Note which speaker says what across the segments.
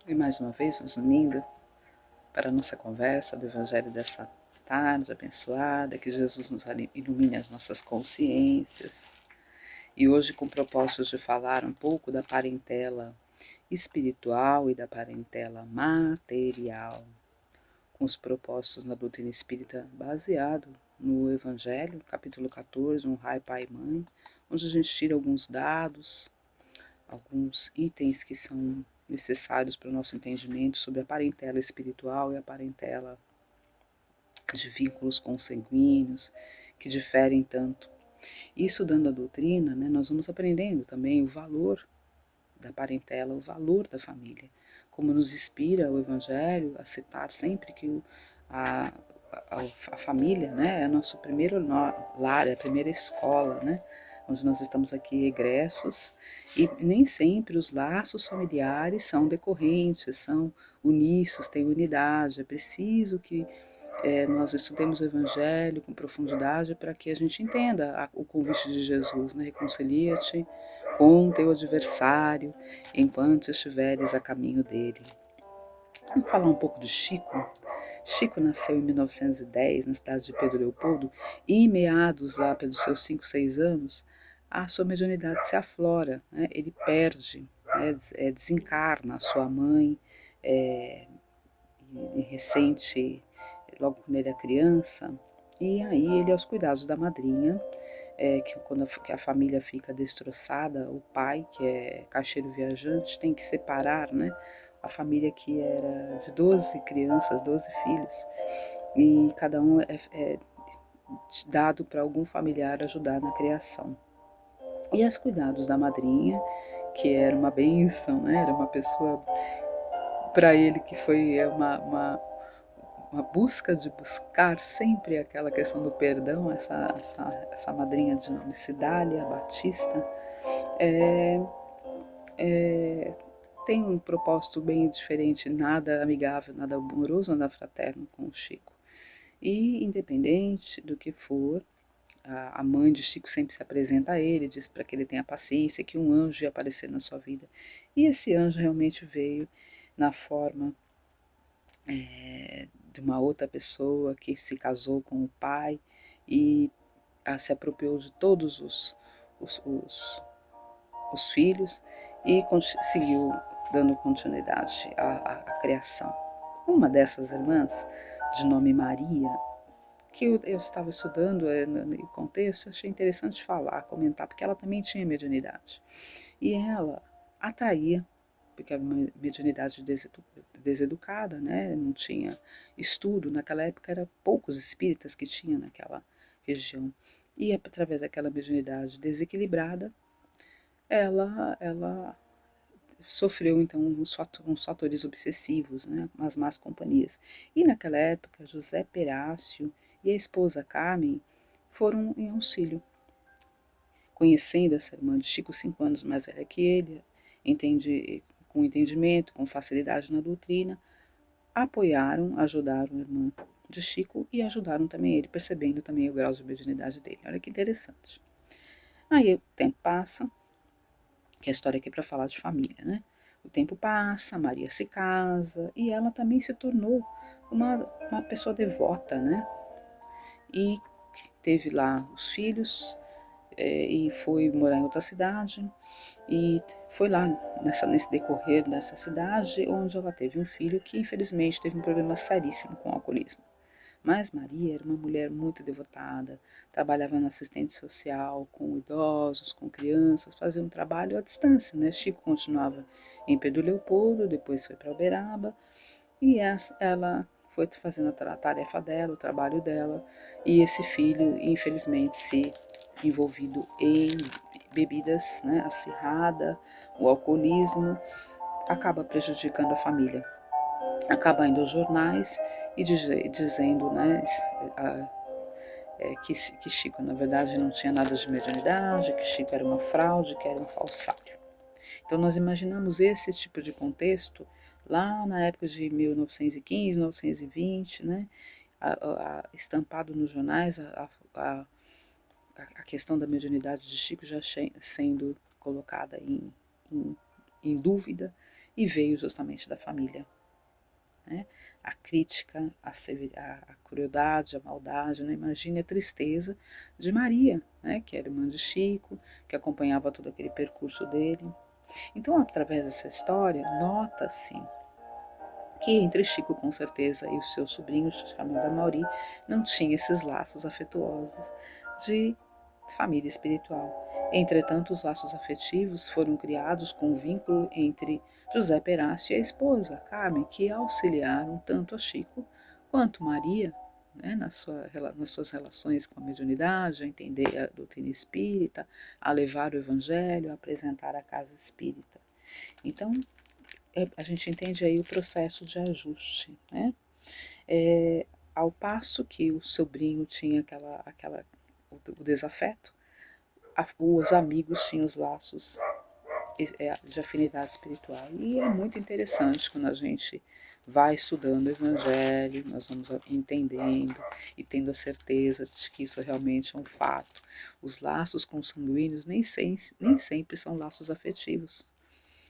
Speaker 1: E mais uma vez nos unindo para a nossa conversa do Evangelho dessa tarde abençoada, que Jesus nos ilumine as nossas consciências. E hoje com propósitos de falar um pouco da parentela espiritual e da parentela material, com os propósitos na doutrina espírita baseado no Evangelho, capítulo 14, Honrai Pai e Mãe, onde a gente tira alguns dados, alguns itens que são necessários para o nosso entendimento sobre a parentela espiritual e a parentela de vínculos consanguíneos, que diferem tanto. E estudando a doutrina, né, nós vamos aprendendo também o valor da parentela, o valor da família, como nos inspira o Evangelho a citar sempre que a, a família, né, é nosso primeiro lar, é a primeira escola, né, onde nós estamos aqui egressos, e nem sempre os laços familiares são decorrentes, são uníssonos, têm unidade. É preciso que nós estudemos o Evangelho com profundidade para que a gente entenda o convite de Jesus, né? Reconcilia-te com teu adversário enquanto estiveres a caminho dele. Vamos falar um pouco de Chico? Chico nasceu em 1910 na cidade de Pedro Leopoldo e em meados lá pelos seus 5, 6 anos, a sua mediunidade se aflora, né? Ele perde, né? Desencarna a sua mãe, recente, logo quando ele é criança, e aí ele aos cuidados da madrinha, que quando a família fica destroçada, o pai, que é caixeiro viajante, tem que separar, né, a família que era de 12 crianças, 12 filhos, e cada um é dado para algum familiar ajudar na criação. E aos cuidados da madrinha, que era uma bênção, né, era uma pessoa para ele que foi uma busca de buscar sempre aquela questão do perdão. Essa madrinha de nome Cidália Batista é, é, tem um propósito bem diferente, nada amigável, nada amoroso, nada fraterno com o Chico. E independente do que for, a mãe de Chico sempre se apresenta a ele, diz para que ele tenha paciência, que um anjo ia aparecer na sua vida. E esse anjo realmente veio na forma de uma outra pessoa que se casou com o pai e se apropriou de todos os, os, os filhos e seguiu dando continuidade à criação. Uma dessas irmãs, de nome Maria, que eu estava estudando no contexto, achei interessante falar, comentar, porque ela também tinha mediunidade. E ela atraía, porque era uma mediunidade deseducada, né? Não tinha estudo, naquela época eram poucos espíritas que tinha naquela região. E através daquela mediunidade desequilibrada, ela sofreu então uns fatores obsessivos, né? As más companhias. E naquela época, José Perácio e a esposa Carmen foram em auxílio. Conhecendo essa irmã de Chico, 5 anos mais velha que ele, com entendimento, com facilidade na doutrina, apoiaram, ajudaram a irmã de Chico e ajudaram também ele, percebendo também o grau de mediunidade dele. Olha que interessante. Aí o tempo passa, que a história aqui é para falar de família, né? O tempo passa, Maria se casa e ela também se tornou uma pessoa devota, né? E teve lá os filhos, e foi morar em outra cidade, e foi lá nesse decorrer dessa cidade onde ela teve um filho que infelizmente teve um problema seríssimo com o alcoolismo. Mas Maria era uma mulher muito devotada, trabalhava na assistente social, com idosos, com crianças, fazia um trabalho à distância, né? Chico continuava em Pedro Leopoldo, depois foi para Uberaba, e ela foi fazendo a tarefa dela, o trabalho dela, e esse filho, infelizmente, se envolvido em bebidas, né, acirrada, o alcoolismo, acaba prejudicando a família. Acaba indo aos jornais e dizendo, né, que Chico, na verdade, não tinha nada de mediunidade, que Chico era uma fraude, que era um falsário. Então, nós imaginamos esse tipo de contexto lá na época de 1915, 1920, né, estampado nos jornais, a questão da mediunidade de Chico já sendo colocada em dúvida, e veio justamente da família, né? A crítica, a crueldade, a maldade, né? Imagine a tristeza de Maria, né? Que era irmã de Chico, que acompanhava todo aquele percurso dele. Então, através dessa história, nota-se que entre Chico, com certeza, e o seu sobrinho, chamado Amaury, não tinha esses laços afetuosos de família espiritual. Entretanto, os laços afetivos foram criados com o vínculo entre José Perácio e a esposa, Carmen, que auxiliaram tanto a Chico quanto Maria, né, nas suas relações com a mediunidade, a entender a doutrina espírita, a levar o evangelho, a apresentar a casa espírita. Então, a gente entende aí o processo de ajuste, né? Ao passo que o sobrinho tinha o desafeto, os amigos tinham os laços de afinidade espiritual. E é muito interessante quando a gente vai estudando o Evangelho, nós vamos entendendo e tendo a certeza de que isso realmente é um fato. Os laços consanguíneos nem sempre são laços afetivos.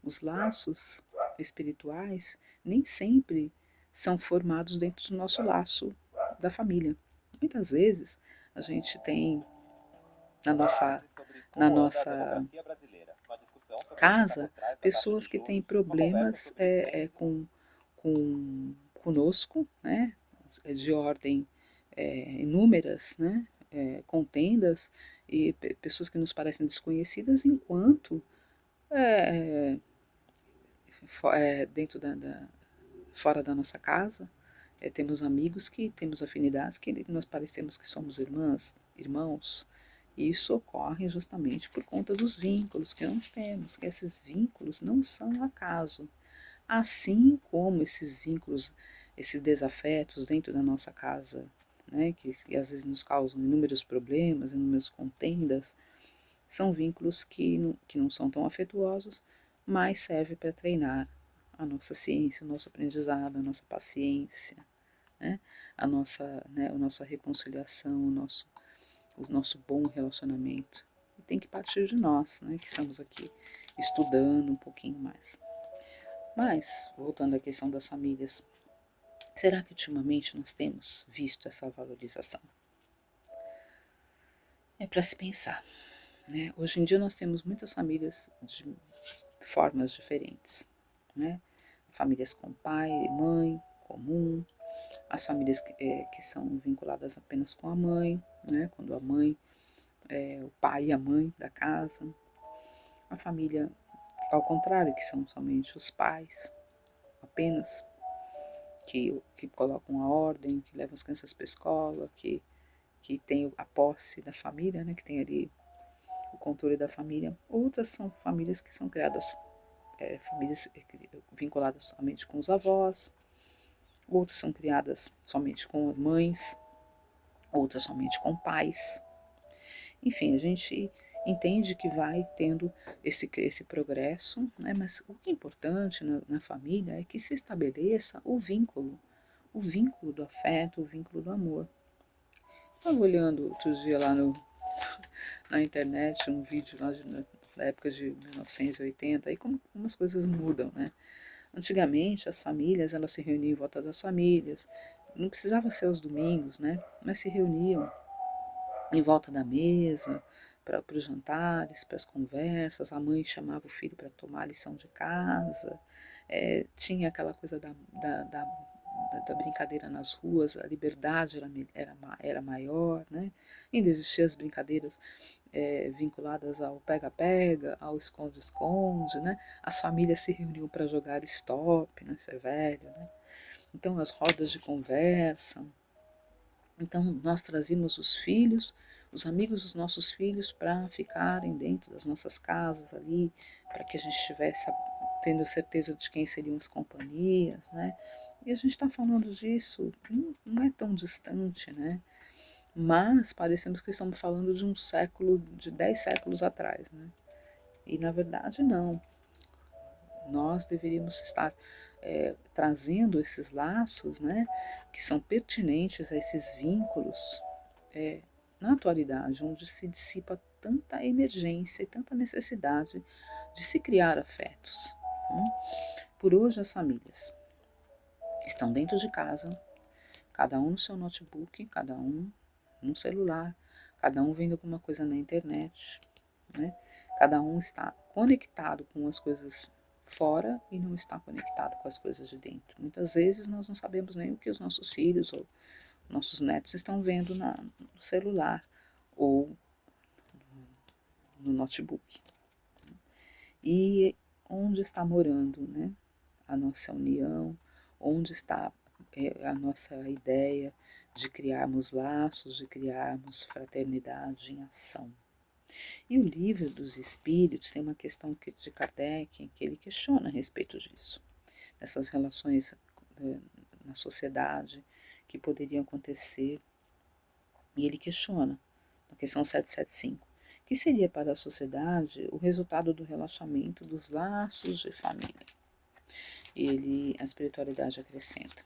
Speaker 1: Os laços espirituais nem sempre são formados dentro do nosso laço da família. Muitas vezes a gente tem na nossa casa pessoas que têm problemas conosco, né, de ordem inúmeras, né, contendas e pessoas que nos parecem desconhecidas, enquanto é, dentro fora da nossa casa, temos amigos que temos afinidades que nós parecemos que somos irmãos. E isso ocorre justamente por conta dos vínculos que nós temos, que esses vínculos não são acaso. Assim como esses vínculos, esses desafetos dentro da nossa casa, né, que às vezes nos causam inúmeros problemas, inúmeras contendas, são vínculos que não são tão afetuosos, mas servem para treinar a nossa ciência, o nosso aprendizado, a nossa paciência, né? A nossa reconciliação, o nosso bom relacionamento. E tem que partir de nós, né, que estamos aqui estudando um pouquinho mais. Mas, voltando à questão das famílias, será que ultimamente nós temos visto essa valorização? É para se pensar, né? Hoje em dia nós temos muitas famílias de formas diferentes, né? Famílias com pai e mãe comum, as famílias que são vinculadas apenas com a mãe, né? Quando a mãe o pai e a mãe da casa, a família ao contrário, que são somente os pais, apenas, que colocam a ordem, que levam as crianças para a escola, que tem a posse da família, né? Que tem ali o controle da família. Outras são famílias que são criadas, famílias vinculadas somente com os avós, outras são criadas somente com mães, outras somente com pais. Enfim, a gente entende que vai tendo esse progresso, né? Mas o que é importante na família é que se estabeleça o vínculo do afeto, o vínculo do amor. Estava olhando outro dia lá na internet um vídeo lá da época de 1980, e como as coisas mudam, né? Antigamente as famílias, elas se reuniam em volta das famílias, não precisava ser aos domingos, né? Mas se reuniam em volta da mesa, para os jantares, para as conversas, a mãe chamava o filho para tomar a lição de casa, tinha aquela coisa da brincadeira nas ruas, a liberdade era maior, né? Ainda existiam as brincadeiras vinculadas ao pega-pega, ao esconde-esconde, né? As famílias se reuniam para jogar stop, né? Isso é velho, né? Então as rodas de conversa. Então nós trazíamos os filhos, os amigos dos nossos filhos para ficarem dentro das nossas casas ali, para que a gente estivesse tendo certeza de quem seriam as companhias, né? E a gente está falando disso, não é tão distante, né? Mas parecemos que estamos falando de um século, de 10 séculos atrás, né? E na verdade não. Nós deveríamos estar trazendo esses laços, né, que são pertinentes a esses vínculos na atualidade, onde se dissipa tanta emergência e tanta necessidade de se criar afetos. Né? Por hoje as famílias estão dentro de casa, cada um no seu notebook, cada um no celular, cada um vendo alguma coisa na internet, né? Cada um está conectado com as coisas fora e não está conectado com as coisas de dentro. Muitas vezes nós não sabemos nem o que os nossos filhos ou nossos netos estão vendo no celular ou no notebook. E onde está morando, né, a nossa união, onde está a nossa ideia de criarmos laços, de criarmos fraternidade em ação. E o livro dos Espíritos tem uma questão de Kardec que ele questiona a respeito disso, dessas relações na sociedade que poderiam acontecer. E ele questiona, na questão 775, que seria para a sociedade o resultado do relaxamento dos laços de família. E a espiritualidade acrescenta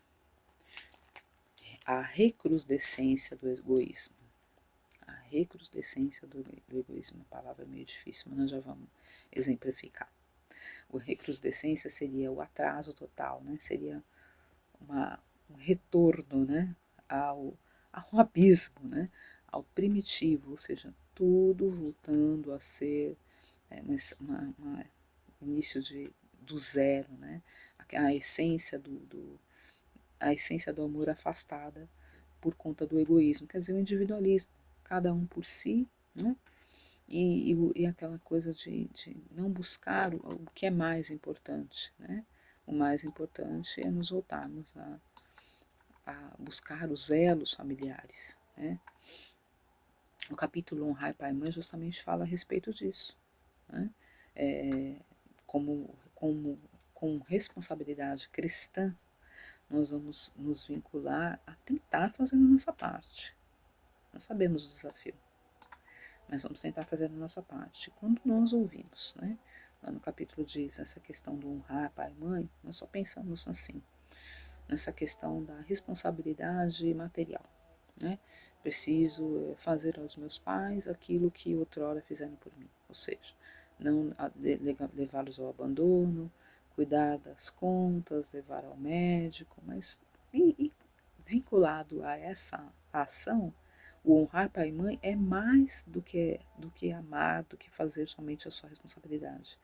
Speaker 1: a recrudescência do egoísmo. A recrudescência do egoísmo, a palavra é meio difícil, mas nós já vamos exemplificar. O recrudescência seria o atraso total, né? Seria um retorno, né? ao abismo, né? Ao primitivo, ou seja, tudo voltando a ser início do zero, né? A essência a essência do amor afastada por conta do egoísmo, quer dizer, o individualismo, cada um por si, né? E aquela coisa de não buscar o que é mais importante, né? O mais importante é nos voltarmos a buscar os elos familiares, né? O capítulo Honrar Pai e Mãe justamente fala a respeito disso, né? Com responsabilidade cristã, nós vamos nos vincular a tentar fazer a nossa parte. Nós sabemos o desafio, mas vamos tentar fazer a nossa parte. Quando nós ouvimos, né? Lá no capítulo diz essa questão do honrar pai e mãe, nós só pensamos assim, nessa questão da responsabilidade material, né? Preciso fazer aos meus pais aquilo que outrora fizeram por mim, ou seja, não levá-los ao abandono, cuidar das contas, levar ao médico, mas e vinculado a essa ação, o honrar pai e mãe é mais do que amar, do que fazer somente a sua responsabilidade.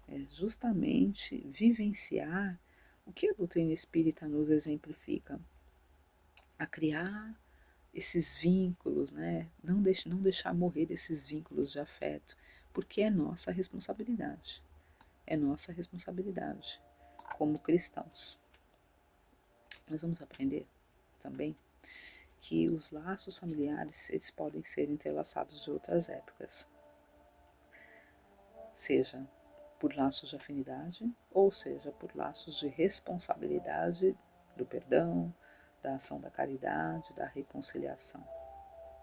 Speaker 1: É justamente vivenciar o que a doutrina espírita nos exemplifica, a criar esses vínculos, né? Não deixar morrer esses vínculos de afeto, porque é nossa responsabilidade. É nossa responsabilidade como cristãos. Nós vamos aprender também que os laços familiares eles podem ser entrelaçados de outras épocas, seja por laços de afinidade, ou seja por laços de responsabilidade, do perdão, da ação da caridade, da reconciliação,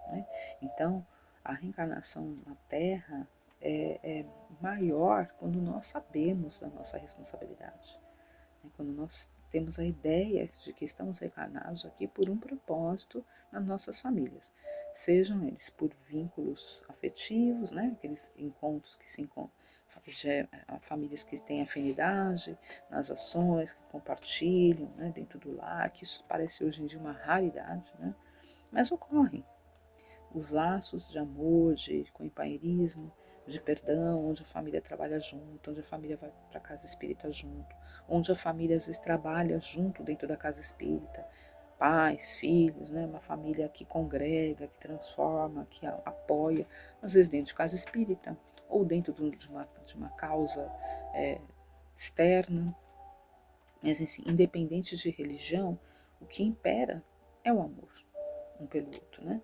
Speaker 1: né? Então, a reencarnação na Terra é maior quando nós sabemos da nossa responsabilidade, né? Quando nós temos a ideia de que estamos reencarnados aqui por um propósito nas nossas famílias, sejam eles por vínculos afetivos, né? Aqueles encontros que se encontram, famílias que têm afinidade nas ações, que compartilham, né, dentro do lar, que isso parece hoje em dia uma raridade, né? Mas ocorrem os laços de amor, de companheirismo, de perdão, onde a família trabalha junto, onde a família vai para a casa espírita junto, onde a família às vezes trabalha junto dentro da casa espírita, pais, filhos, né? Uma família que congrega, que transforma, que apoia, às vezes dentro de casa espírita, ou dentro de uma causa externa, mas assim, independente de religião, o que impera é o amor um pelo outro, né?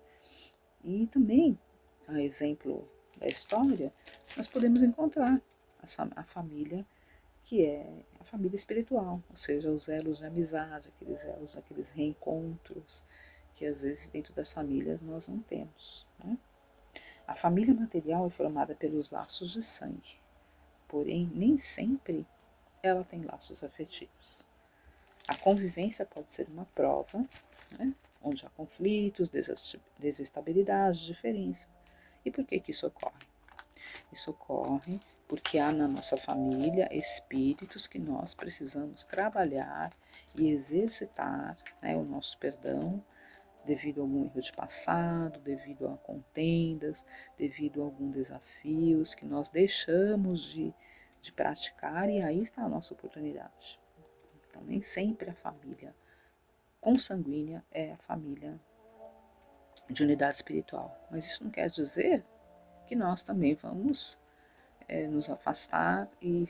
Speaker 1: E também, a exemplo da história, nós podemos encontrar a família que é a família espiritual, ou seja, os elos de amizade, aqueles elos, aqueles reencontros que às vezes dentro das famílias nós não temos, né? A família material é formada pelos laços de sangue, porém nem sempre ela tem laços afetivos. A convivência pode ser uma prova, né, onde há conflitos, desestabilidades, diferença. E por que isso ocorre? Isso ocorre porque há na nossa família espíritos que nós precisamos trabalhar e exercitar, né, o nosso perdão, devido a algum erro de passado, devido a contendas, devido a algum desafios que nós deixamos de praticar, e aí está a nossa oportunidade. Então, nem sempre a família consanguínea é a família de unidade espiritual, mas isso não quer dizer que nós também vamos nos afastar e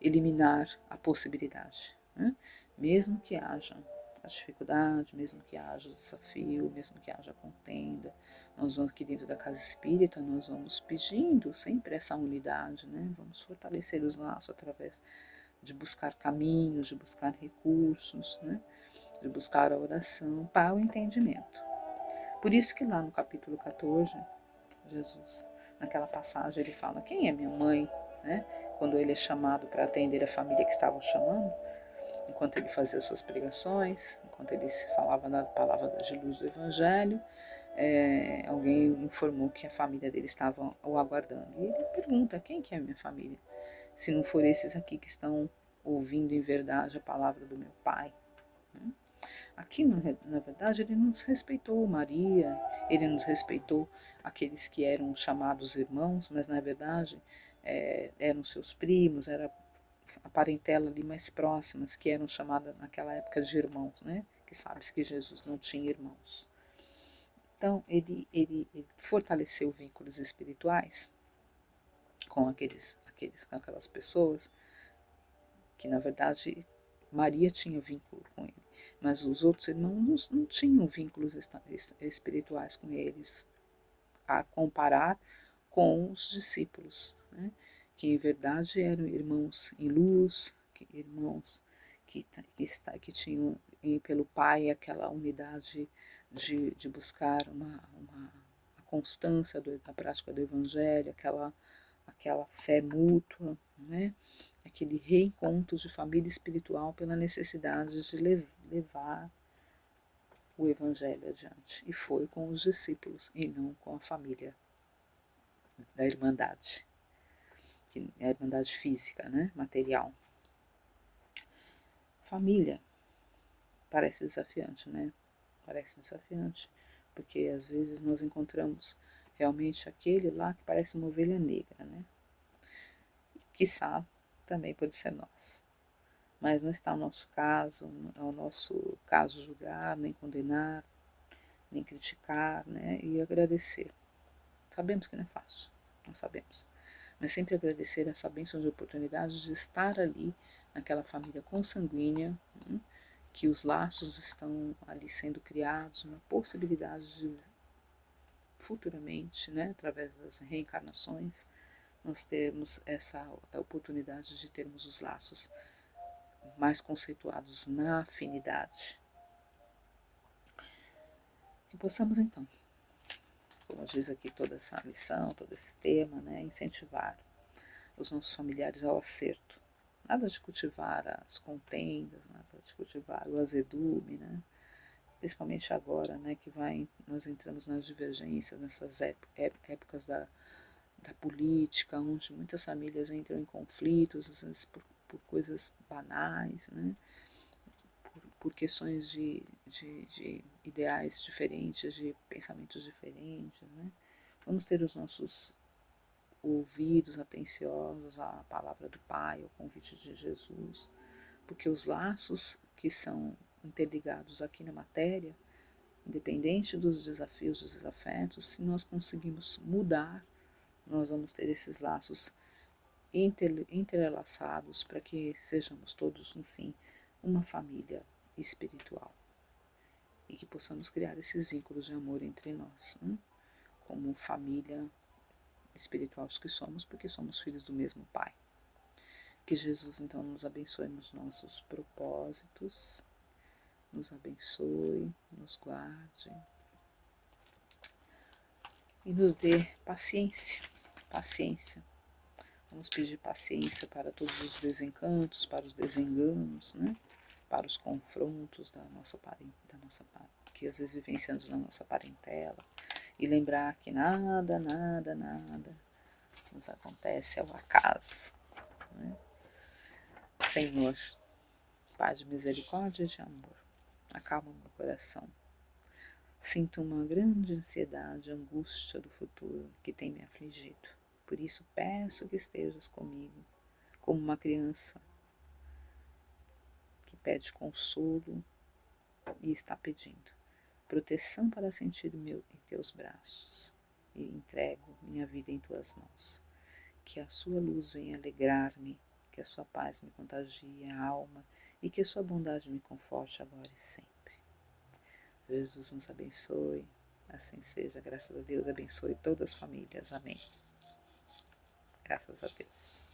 Speaker 1: eliminar a possibilidade, né? Mesmo que haja a dificuldade, mesmo que haja o desafio, mesmo que haja contenda, nós vamos aqui dentro da casa espírita, nós vamos pedindo sempre essa unidade, né? Vamos fortalecer os laços através de buscar caminhos, de buscar recursos, né? De buscar a oração para o entendimento. Por isso que lá no capítulo 14, Jesus, naquela passagem, ele fala: quem é minha mãe? Né? Quando ele é chamado para atender a família que estavam chamando, enquanto ele fazia suas pregações, enquanto ele falava da palavra de luz do Evangelho, alguém informou que a família dele estava o aguardando. E ele pergunta: quem que é minha família? Se não for esses aqui que estão ouvindo em verdade a palavra do meu Pai. Né? Aqui, na verdade, ele nos respeitou Maria, ele nos respeitou aqueles que eram chamados irmãos, mas na verdade eram seus primos, era a parentela ali mais próximas, que eram chamadas naquela época de irmãos, né? Que sabe-se que Jesus não tinha irmãos. Então, ele fortaleceu vínculos espirituais com aquelas pessoas que, na verdade, Maria tinha vínculo com ele, mas os outros irmãos não tinham vínculos espirituais com eles, a comparar com os discípulos, né? Que em verdade eram irmãos em luz, irmãos que tinham pelo Pai aquela unidade de buscar a constância da prática do Evangelho, aquela fé mútua, né? Aquele reencontro de família espiritual pela necessidade de levar o Evangelho adiante. E foi com os discípulos e não com a família da Irmandade, que é a Irmandade física, né? Material. Família parece desafiante, né? Parece desafiante, porque às vezes nós encontramos realmente aquele lá que parece uma ovelha negra, né? Quiçá também pode ser nós. Mas não está o nosso caso, não é o nosso caso julgar, nem condenar, nem criticar, né? E agradecer. Sabemos que não é fácil, não sabemos. Mas sempre agradecer essa bênção de oportunidade de estar ali, naquela família consanguínea, que os laços estão ali sendo criados, uma possibilidade de futuramente, né, através das reencarnações, nós termos essa oportunidade de termos os laços mais conceituados na afinidade. Que possamos então, como diz aqui toda essa lição, todo esse tema, né, incentivar os nossos familiares ao acerto. Nada de cultivar as contendas, nada de cultivar o azedume, né? Principalmente agora, né, que nós entramos nas divergências, nessas épocas da política, onde muitas famílias entram em conflitos, às vezes por coisas banais, né? Por questões de ideais diferentes, de pensamentos diferentes, né? Vamos ter os nossos ouvidos atenciosos à palavra do Pai, ao convite de Jesus, porque os laços que são interligados aqui na matéria, independente dos desafios, dos desafetos, se nós conseguimos mudar, nós vamos ter esses laços entrelaçados para que sejamos todos, no fim, uma família espiritual e que possamos criar esses vínculos de amor entre nós, né? Como família espiritual que somos, porque somos filhos do mesmo Pai. Que Jesus então nos abençoe nos nossos propósitos, nos abençoe, nos guarde e nos dê paciência, paciência. Vamos pedir paciência para todos os desencantos, para os desenganos, né? Para os confrontos da nossa que às vezes vivenciamos na nossa parentela, e lembrar que nada nos acontece ao acaso, né? Senhor, Pai de misericórdia e de amor, acalma meu coração. Sinto uma grande ansiedade, angústia do futuro que tem me afligido. Por isso peço que estejas comigo, como uma criança que pede consolo e está pedindo proteção para sentir o meu em teus braços. E entrego minha vida em tuas mãos. Que a sua luz venha alegrar-me, que a sua paz me contagie a alma e que a sua bondade me conforte agora e sempre. Jesus nos abençoe, assim seja, graças a Deus, abençoe todas as famílias, amém. Graças a Deus.